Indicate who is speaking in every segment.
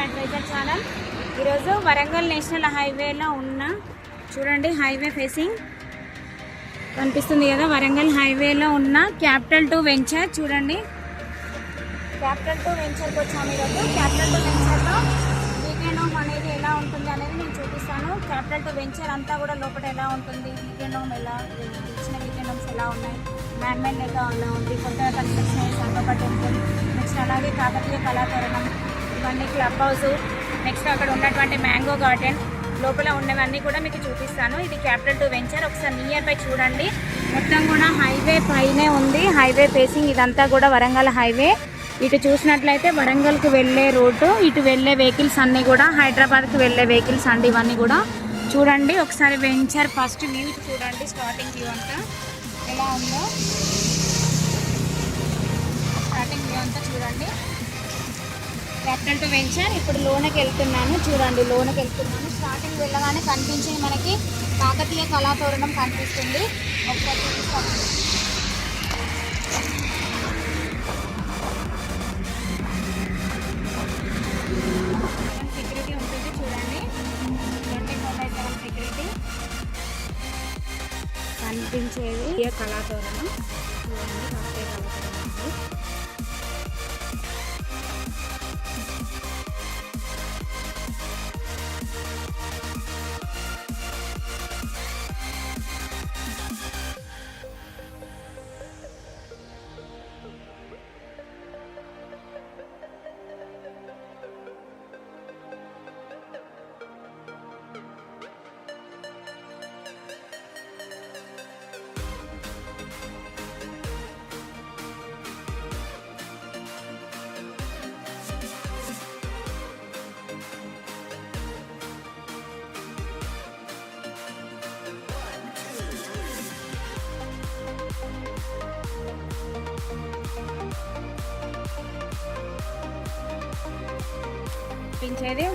Speaker 1: Advisor channel. ఈరోజు Warangal national హైవేలో ఉన్న చూడండి, హైవే ఫేసింగ్ కనిపిస్తుంది కదా. వరంగల్ హైవేలో ఉన్న క్యాపిటల్ 2 వెంచర్ చూడండి. క్యాపిటల్ 2 వెంచర్కి వచ్చాము ఈరోజు. క్యాపిటల్ 2 వెంచర్లో వీకెండ్ హోమ్ అనేది ఎలా ఉంటుంది అనేది నేను చూపిస్తాను. క్యాపిటల్ 2 వెంచర్ అంతా కూడా లోపల ఎలా ఉంటుంది, వీకెండ్ హోమ్ ఎలా, ఇచ్చిన వీకెండ్ హోమ్స్ ఎలా ఉన్నాయి, మ్యాన్మేడ్ లేక ఎలా ఉంది, కొత్తగా కన్స్ట్రక్షన్ అయ్యి సాయిబాబా టెంపుల్, నెక్స్ట్ అలాగే కాకతీయ కళాతోరణం, ఇవన్నీ క్లబ్ హౌస్, నెక్స్ట్ అక్కడ ఉన్నటువంటి మ్యాంగో గార్డెన్ లోపల ఉన్నవన్నీ కూడా మీకు చూపిస్తాను. ఇది క్యాపిటల్ 2 వెంచర్. ఒకసారి నియర్ బై చూడండి. మొత్తం కూడా హైవే పైనే ఉంది. హైవే ఫేసింగ్ ఇదంతా కూడా వరంగల్ హైవే. ఇటు చూసినట్లయితే వరంగల్కి వెళ్ళే రోడ్డు, ఇటు వెళ్ళే వెహికల్స్ అన్నీ కూడా హైదరాబాద్కి వెళ్ళే వెహికల్స్ అండి. ఇవన్నీ కూడా చూడండి. ఒకసారి వెంచర్ ఫస్ట్ వ్యూ చూడండి. స్టార్టింగ్ వ్యూ అంతా ఎలా ఉందో, స్టార్టింగ్ వ్యూ అంతా చూడండి. Capital 2 venture. ఇప్పుడు లోనకి వెళ్తున్నాను చూడండి. లోనకి వెళ్తున్నాను. స్టార్టింగ్ వెళ్ళగానే కనిపించింది మనకి కాకతీయ కళాతోరణం కనిపిస్తుంది. ఒకసారి చూపిస్తాను. సెక్యూరిటీ ఉంటుంది చూడండి. 24/7 సెక్యూరిటీ కనిపించేది కళాతోరణం చూడండి. కాకతీయ కళాతోరణం కనిపించేది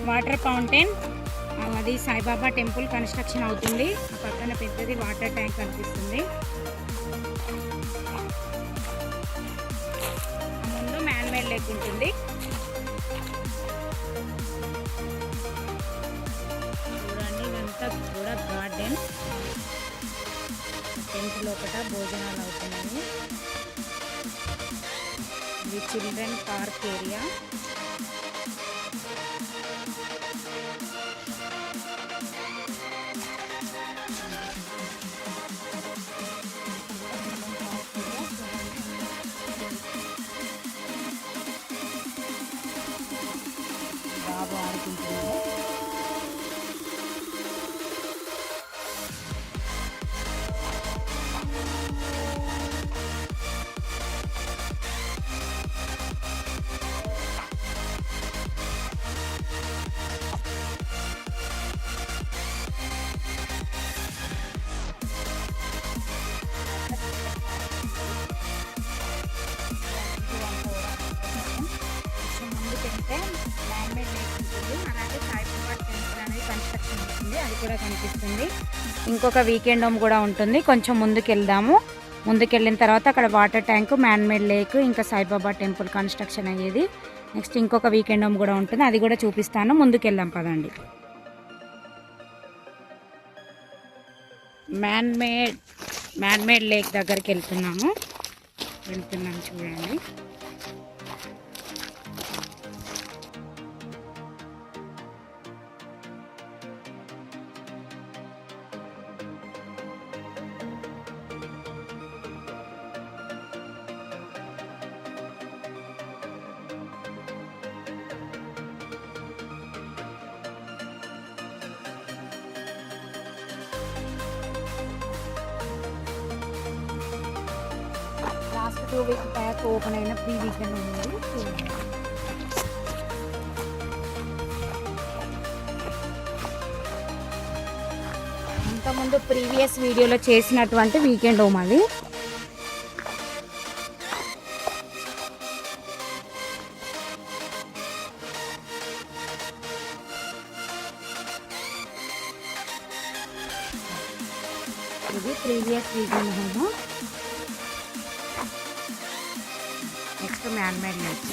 Speaker 1: వాటర్ ఫౌంటైన్. అది సాయిబాబా టెంపుల్ కన్స్ట్రక్షన్ అవుతుంది. ఆ పక్కన పెద్దది వాటర్ ట్యాంక్ కనిపిస్తుంది. ముందు మ్యాన్మేడ్ లేక్ ఉంటుంది. చూడండి, ఇదంతా కూడా గార్డెన్. టెంట్ లోపల భోజనాలు అవుతున్నాయి. ఇది చిల్డ్రన్ పార్క్ ఏరియా. బాబు ఆడుకుంటున్నాడు. మ్యాన్మేడ్ లేక్ ఉంటుంది. అలాగే సాయిబాబా టెంపుల్ అనేది కన్స్ట్రక్షన్ ఉంటుంది, అది కూడా కనిపిస్తుంది. ఇంకొక వీకెండ్ హోమ్ కూడా ఉంటుంది. కొంచెం ముందుకు వెళ్దాము. ముందుకెళ్ళిన తర్వాత అక్కడ వాటర్ ట్యాంక్, మ్యాన్మేడ్ లేక్, ఇంకా సాయిబాబా టెంపుల్ కన్స్ట్రక్షన్ అయ్యేది. నెక్స్ట్ ఇంకొక వీకెండ్ హోమ్ కూడా ఉంటుంది, అది కూడా చూపిస్తాను. ముందుకెళ్దాం పదండి. మ్యాన్మేడ్ లేక్ దగ్గరికి వెళ్తున్నాము చూడండి. లాస్ట్ 2 వీక్స్ బ్యాక్ ఓపెన్ అయిన ప్రీ వీకెండ్ ఉంది. అంతకుముందు ప్రీవియస్ వీడియోలో చేసినటువంటి వీకెండ్ హోమ్ అది. ఇది previous weekend home. Next man-made lake.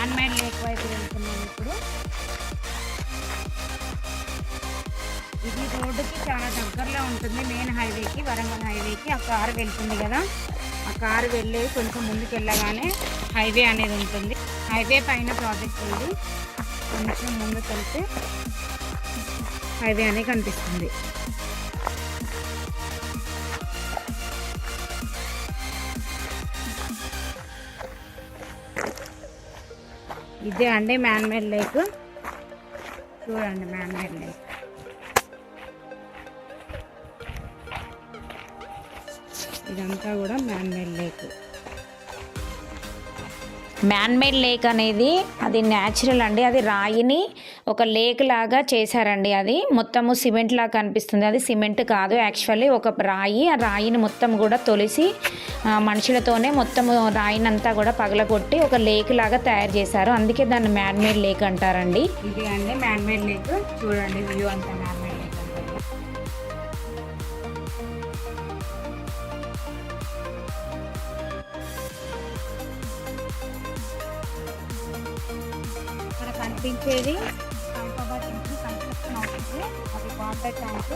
Speaker 1: Man made lake వైపు వెళ్తున్నాం ఇప్పుడు. ఇది రోడ్డుకి చాలా దగ్గరలో ఉంటుంది, మెయిన్ హైవేకి, వరంగల్ హైవేకి. ఆ కారు వెళ్తుంది కదా, ఆ కారు వెళ్ళే కొంచెం ముందుకు వెళ్ళగానే హైవే అనేది ఉంటుంది. హైవే పైన ప్రాజెక్ట్ ఉంది, కొంచెం ముందుకు వెళ్తే హైవే అనేది కనిపిస్తుంది. ఇదే అండి మ్యాన్ మేడ్ లేక్. చూడండి మ్యాన్ మేడ్ లేక్. ఇదంతా కూడా man made lake.
Speaker 2: Man made lake అనేది అది న్యాచురల్ అండి. అది రాయిని ఒక లేక్ లాగా చేశారండి. అది మొత్తము సిమెంట్ లాగా కనిపిస్తుంది, అది సిమెంట్ కాదు యాక్చువల్లీ ఒక రాయి. ఆ రాయిని మొత్తం కూడా తొలిసి మనుషులతోనే మొత్తం రాయినంతా కూడా పగలగొట్టి ఒక లేక్ లాగా తయారు చేశారు. అందుకే దాన్ని మ్యాన్ మేడ్ లేక్ అంటారండి.
Speaker 1: ఇది అండి మ్యాన్ మేడ్ లేక్. చూడండి వ్యూ అంతా మ్యాన్ మేడ్ లేక్ అంటారు. ఇక్కడ కనిపించేది హైదరాబాద్ నుంచి కన్స్ట్రక్షన్ అవుతుంది. అది వాటర్ ట్యాంక్,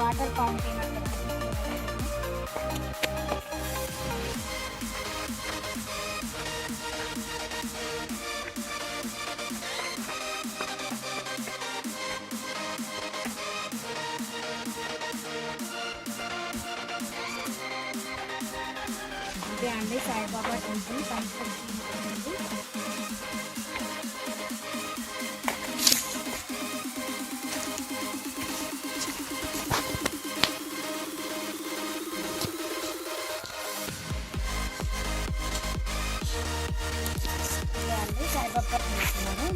Speaker 1: వాటర్ ఫౌంటైన్ అంటే ఇదే అండి సాయిబాబా టెంపుల్ కన్స్ట్రక్షన్ ఉంది. సాయిబాబా చూస్తున్నాను,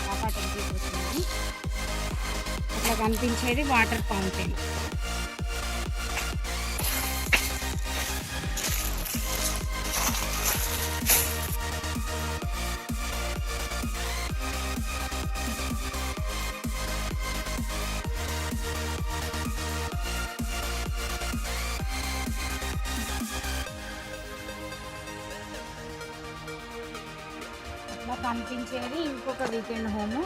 Speaker 1: బాబా టెంపుల్ చూస్తున్నాను. అట్లా కనిపించేది వాటర్ ఫౌంటైన్. కనిపించేది ఇంకొక వీకెండ్ హోమ్,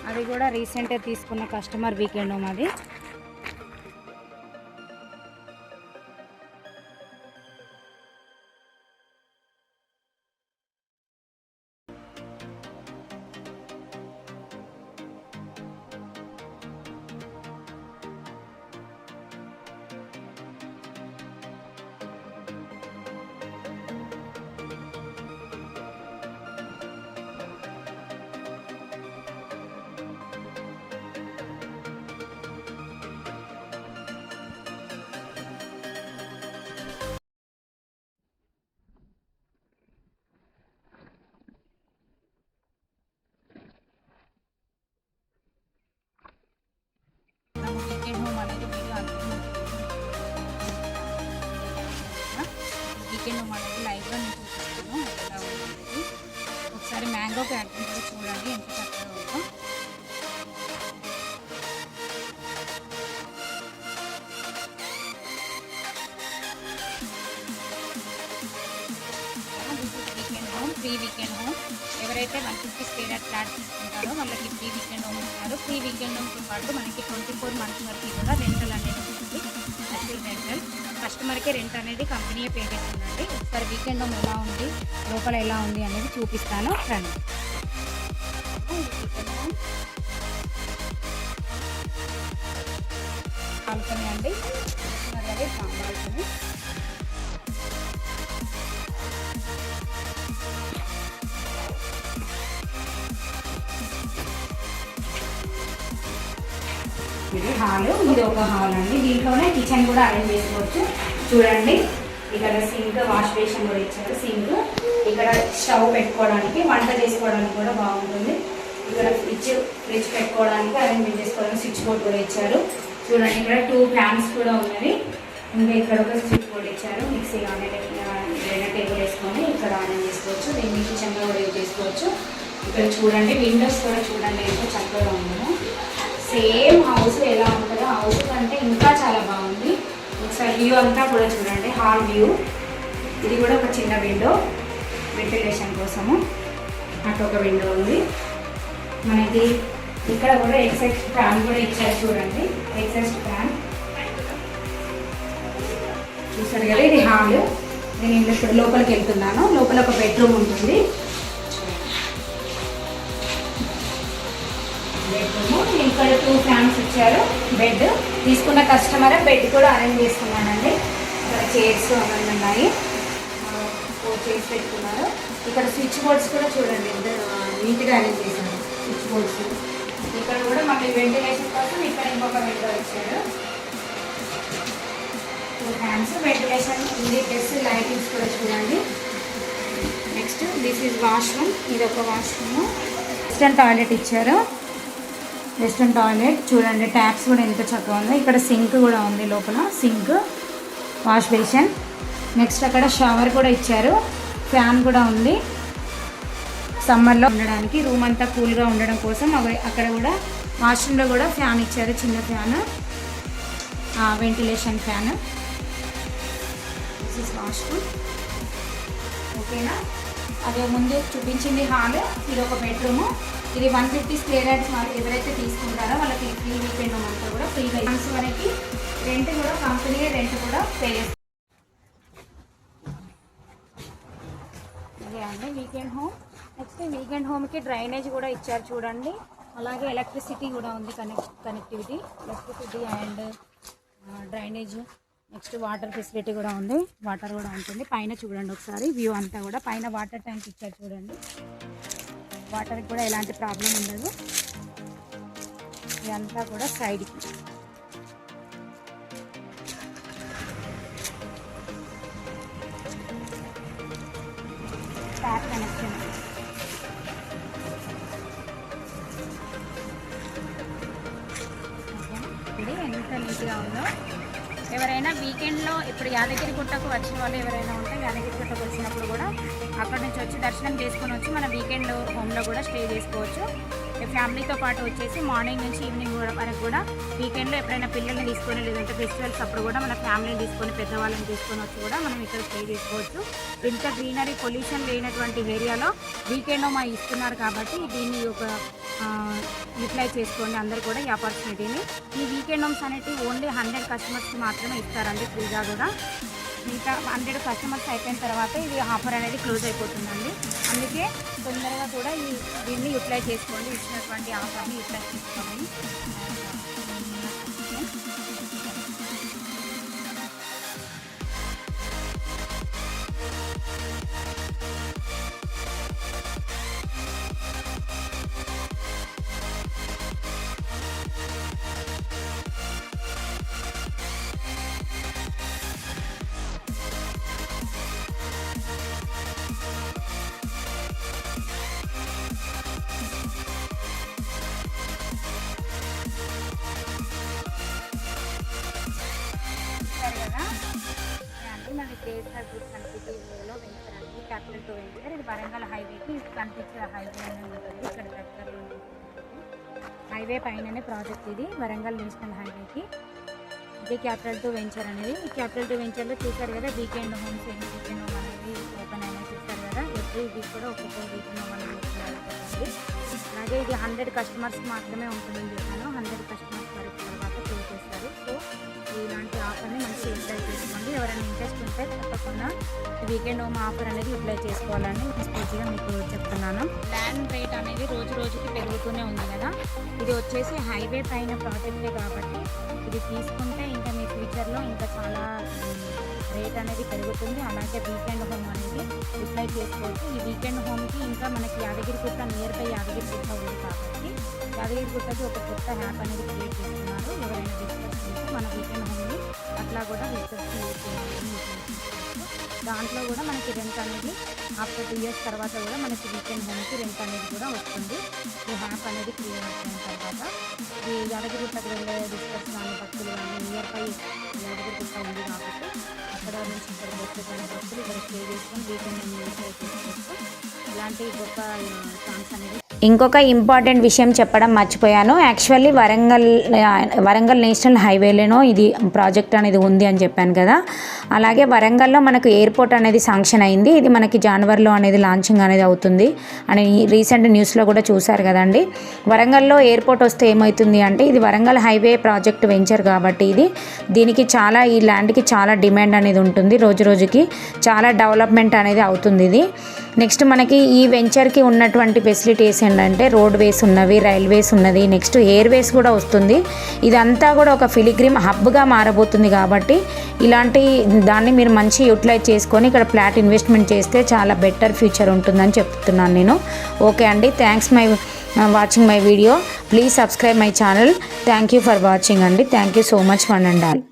Speaker 1: అది కూడా రీసెంట్గా తీసుకున్న కస్టమర్ వీకెండ్ హోమ్ అది. వీకెండ్ హోమ్ అనేది వీకెండ్ హోమ్ అనేది లైవ్గా నేను చూపిస్తాను ఎలా ఉంటుంది. ఒకసారి మ్యాంగో ప్యాకింగ్ కూడా చూడండి ఎంత చక్కగా ఉందో. Weekend home, free weekend home. ఎవరైతే 150 స్క్వేర్ ఫ్లాట్ తీసుకుంటారో వాళ్ళకి ఫ్రీ వీకెండ్ హోమ్ ఇస్తారు. ఫ్రీ వీకెండ్ హోమ్తో పాటు మనకి 24 మంత్స్ వరకు కూడా రెంటల్ అనేది ఉంటుంది. యాక్చువల్ రెంటల్ కస్టమర్కి రెంట్ అనేది కంపెనీయే పే చేస్తుందండి. ఒకసారి వీకెండ్ హోమ్ ఎలా ఉంది, లోపల ఎలా ఉంది అనేది చూపిస్తాను రండి. బాల్కనీ అండి, బాల్కనీ. ఇది హాల్, ఇది ఒక హాల్ అండి. దీంట్లోనే కిచెన్ కూడా అరేంజ్ చేసుకోవచ్చు. చూడండి ఇక్కడ సింక్, వాష్ బేసిన్ కూడా ఇచ్చారు. సింక్ ఇక్కడ స్టవ్ పెట్టుకోవడానికి, వంట చేసుకోవడానికి కూడా బాగుంటుంది. ఇక్కడ ఫ్రిడ్జ్ పెట్టుకోవడానికి, అరేంజ్ చేసుకోవడానికి స్విచ్ బోర్డ్ కూడా ఇచ్చారు. చూడండి ఇక్కడ 2 ఫ్యాన్స్ కూడా ఉన్నది. ఇంకా ఇక్కడ ఒక స్విచ్ బోర్డ్ ఇచ్చారు. మిక్సీ కానీ ఏదైనా టేబుల్ వేసుకొని ఇక్కడ అరేంజ్ చేసుకోవచ్చు. దీన్ని కిచెన్లో కూడా యూజ్ చేసుకోవచ్చు. ఇక్కడ చూడండి విండోస్ కూడా చూడండి ఎంత చక్కగా ఉందో. సేమ్ హౌస్ ఎలా ఉంటుందో హౌస్ కంటే ఇంకా చాలా బాగుంది. ఒకసారి వ్యూ అంతా కూడా చూడండి, హాల్ వ్యూ. ఇది కూడా ఒక చిన్న విండో. వెంటిలేషన్ కోసము. అటు ఒక విండో ఉంది మనకి. ఇక్కడ కూడా ఎగ్జాస్ట్ ఫ్యాన్ కూడా ఇచ్చారు చూడండి. ఎగ్జాస్ట్ ఫ్యాన్ చూసారు కదా. ఇది హాల్. నేను ఇప్పుడు లోపలికి వెళ్తున్నాను. లోపల ఒక బెడ్రూమ్ ఉంటుంది. బెడ్రూమ్ ఇక్కడ 2 ఫ్యాన్స్ ఇచ్చారు. బెడ్ తీసుకున్న కస్టమర్ బెడ్ కూడా అరేంజ్ చేసుకున్నానండి. ఇక్కడ చైర్స్ అవన్నీ ఉన్నాయి. 4 చైర్స్ పెట్టుకున్నారు. ఇక్కడ స్విచ్ బోర్డ్స్ కూడా చూడండి ఎంత నీట్గా అరేంజ్ చేశారు స్విచ్ బోర్డ్స్. ఇక్కడ కూడా మళ్ళీ వెంటిలేషన్ కోసం ఇక్కడ ఇంకొక విండో ఇచ్చారు. 2 ఫ్యాన్స్ వెంటిలేషన్ ఉంది. ప్లస్ లైటింగ్స్ కూడా చూడండి. Next this is washroom. ఇది ఒక వాష్రూమ్. వెస్టర్న్ టాయిలెట్ ఇచ్చారు. వెస్టర్న్ టాయిలెట్ చూడండి. ట్యాప్స్ కూడా ఎంత చక్కగా ఉంది. ఇక్కడ సింక్ కూడా ఉంది. లోపల సింక్, వాష్ బేసిన్. నెక్స్ట్ అక్కడ షవర్ కూడా ఇచ్చారు. ఫ్యాన్ కూడా ఉంది. సమ్మర్లో ఉండడానికి రూమ్ అంతా కూల్గా ఉండడం కోసం అక్కడ కూడా వాష్రూమ్లో కూడా ఫ్యాన్ ఇచ్చారు. చిన్న fan, ventilation fan. This is washroom. ఓకేనా. అదే ముందు చూపించింది హాల్. ఇది ఒక బెడ్రూము. ఇది 150 స్క్వేర్ యార్డ్స్ వాళ్ళు ఎవరైతే తీసుకుంటారో వాళ్ళకి ఫ్రీ వీకెండ్ హోమ్ అంతా కూడా ఫ్రీగా వరకు రెంట్ కూడా కంపెనీ రెంట్ కూడా పే చేస్తారు. అదే అండి వీకెండ్ హోమ్. నెక్స్ట్ వీకెండ్ హోమ్కి డ్రైనేజ్ కూడా ఇచ్చారు చూడండి. అలాగే ఎలక్ట్రిసిటీ కూడా ఉంది. Connectivity, electricity and drainage. Next water facility కూడా ఉంది. వాటర్ కూడా ఉంటుంది. పైన చూడండి ఒకసారి వ్యూ అంతా కూడా. పైన వాటర్ ట్యాంక్ ఇచ్చారు చూడండి. వాటర్కి కూడా ఎలాంటి ప్రాబ్లం ఉండదు. ఇదంతా కూడా సైడ్కి. Tap connection. ఇది ఎంత నీట్గా ఉందో. ఎవరైనా వీకెండ్లో ఇప్పుడు యాదగిరిగుట్టకు వచ్చిన వాళ్ళు ఎవరైనా ఉంటే యాదగిరిగుట్టకు వచ్చినప్పుడు కూడా అక్కడ నుంచి వచ్చి దర్శనం చేసుకొని వచ్చి మన వీకెండ్ హోమ్లో కూడా స్టే చేసుకోవచ్చు. ఫ్యామిలీతో పాటు వచ్చేసి మార్నింగ్ నుంచి ఈవినింగ్ వరకు కూడా వీకెండ్లో ఎప్పుడైనా పిల్లల్ని తీసుకొని లేదంటే ఫెస్టివల్స్ అప్పుడు కూడా మన ఫ్యామిలీని తీసుకొని పెద్దవాళ్ళని తీసుకొని వచ్చి కూడా మనం ఇక్కడ స్టే చేసుకోవచ్చు. ఇంత గ్రీనరీ పొల్యూషన్ లేనటువంటి ఏరియాలో వీకెండ్ హోమ్ ఇస్తున్నారు కాబట్టి దీన్ని ఒక యూటిలైజ్ చేసుకోండి అందరు కూడా ఈ ఆపర్చునిటీని. ఈ వీకెండ్ హోమ్స్ అనేవి ఓన్లీ 100 కస్టమర్స్కి మాత్రమే ఇస్తారండి ఫ్రీగా కూడా. ఇంకా 100 కస్టమర్స్ అయిపోయిన తర్వాత ఇది ఆఫర్ అనేది క్లోజ్ అయిపోతుందండి. అందుకే తొందరగా కూడా దీన్ని యూటిలైజ్ చేసుకోండి. ఇచ్చినటువంటి ఆఫర్ని యూటిలైజ్ చేసుకోండి. మనకి కేఎస్ఆర్ గ్రూప్ కనిపించేలో వెంచడానికి క్యాపిటల్ 2 వెంచర్. ఇది వరంగల్ హైవేకి కనిపించే హైవే అనేది ఉంటుంది. ఇక్కడ దగ్గరలో హైవే పైననే ప్రాజెక్ట్ ఇది వరంగల్ నేషనల్ హైవేకి. ఇది క్యాపిటల్ 2 వెంచర్ అనేది. ఈ క్యాపిటల్ 2 వెంచర్లో చూసారు కదా వీకెండ్ హోమ్స్ వీకెండ్ హోమ్ అనేది ఓపెన్ అయినా చూసారు కదా. ఎవ్రీ వీక్ కూడా ఒక్కొక్క వీకెండ్ హోమ్ అనేది ఓపెన్ అవుతుంది. అలాగే ఇది 100 కస్టమర్స్కి మాత్రమే ఉంటుందని చెప్పాను. 100 కస్టమర్స్ వరకు తర్వాత పే చేస్తారు. సో ఇలాంటి ఆఫర్ని మంచిగా యూటిలైజ్ చేసుకోండి. ఎవరైనా ఇంట్రెస్ట్ ఉంటే తప్పకుండా వీకెండ్ హోమ్ ఆఫర్ అనేది యూటిలైజ్ చేసుకోవాలని స్పీచ్గా మీకు చెప్తున్నాను. ల్యాండ్ రేట్ అనేది రోజు రోజుకి పెరుగుతూనే ఉంది కదా. ఇది వచ్చేసి హైవే పైన ప్రాజెక్టే కాబట్టి ఇది తీసుకుంటే ఇంకా మీ ఫ్యూచర్లో ఇంకా చాలా రేట్ అనేది పెరుగుతుంది. అలాగే వీకెండ్ హోమ్ అనేది యూటిలైజ్ చేసుకోవచ్చు. ఈ వీకెండ్ హోమ్కి ఇంకా మనకి యాదగిరిగుట్ట నియర్ బై యాదగిరిగుట్ట ఉంది కాబట్టి యాదగిరిగుట్టకి ఒక కొత్త యాప్ అనేది క్రియేట్ చేస్తున్నారు. ఎవరైనా డిస్కస్ చేస్తే మన వీకెండ్ హోమ్ని అట్లా కూడా డిస్కస్ చేయాలని. దాంట్లో కూడా మనకి రెంట్ అనేది ఆఫ్టర్ 2 years తర్వాత కూడా మనకి వీకెండ్ హోమ్కి రెంట్ అనేది కూడా వస్తుంది. ఈ యాప్ అనేది క్రియేట్ అయిన తర్వాత ఈ యాదగిరిగుట్టకు వెళ్ళే డిస్కస్ కానీ భక్తులు కానీ నియర్ బై యాదగిరిగుట్ట ఉంది కాబట్టి అక్కడ నుంచి ఇక్కడ వచ్చేటువంటి భక్తులు ఇక్కడ స్టే చేసుకొని వీకెండ్ యూటిలైజ్ చేసుకోవచ్చు. ఇలాంటి గొప్ప ఛాన్స్ అనేది
Speaker 2: ఇంకొక ఇంపార్టెంట్ విషయం చెప్పడం మర్చిపోయాను. యాక్చువల్లీ వరంగల్ నేషనల్ హైవేలోనో ఇది ప్రాజెక్ట్ అనేది ఉంది అని చెప్పాను కదా. అలాగే వరంగల్లో మనకు ఎయిర్పోర్ట్ అనేది శాంక్షన్ అయింది. ఇది మనకి జనవరిలో అనేది లాంచింగ్ అనేది అవుతుంది అని రీసెంట్ న్యూస్లో కూడా చూశారు కదండి. వరంగల్లో ఎయిర్పోర్ట్ వస్తే ఏమవుతుంది అంటే ఇది వరంగల్ హైవే ప్రాజెక్ట్ వెంచర్ కాబట్టి దీనికి చాలా ఈ ల్యాండ్కి చాలా డిమాండ్ అనేది ఉంటుంది. రోజు రోజుకి చాలా డెవలప్మెంట్ అనేది అవుతుంది ఇది. నెక్స్ట్ మనకి ఈ వెంచర్కి ఉన్నటువంటి ఫెసిలిటీస్ ఏంటంటే రోడ్ వేస్ ఉన్నవి, రైల్వేస్ ఉన్నది, నెక్స్ట్ ఎయిర్వేస్ కూడా వస్తుంది. ఇదంతా కూడా ఒక ఫిలిగ్రిమ్ హబ్గా మారబోతుంది కాబట్టి ఇలాంటి దాన్ని మీరు మంచి యూటిలైజ్ చేసుకొని ఇక్కడ ఫ్లాట్ ఇన్వెస్ట్మెంట్ చేస్తే చాలా బెటర్ ఫ్యూచర్ ఉంటుందని చెప్తున్నాను నేను. ఓకే అండి, thanks watching my video. Please subscribe my channel. Thank you for watching అండి. Thank you so much one and all.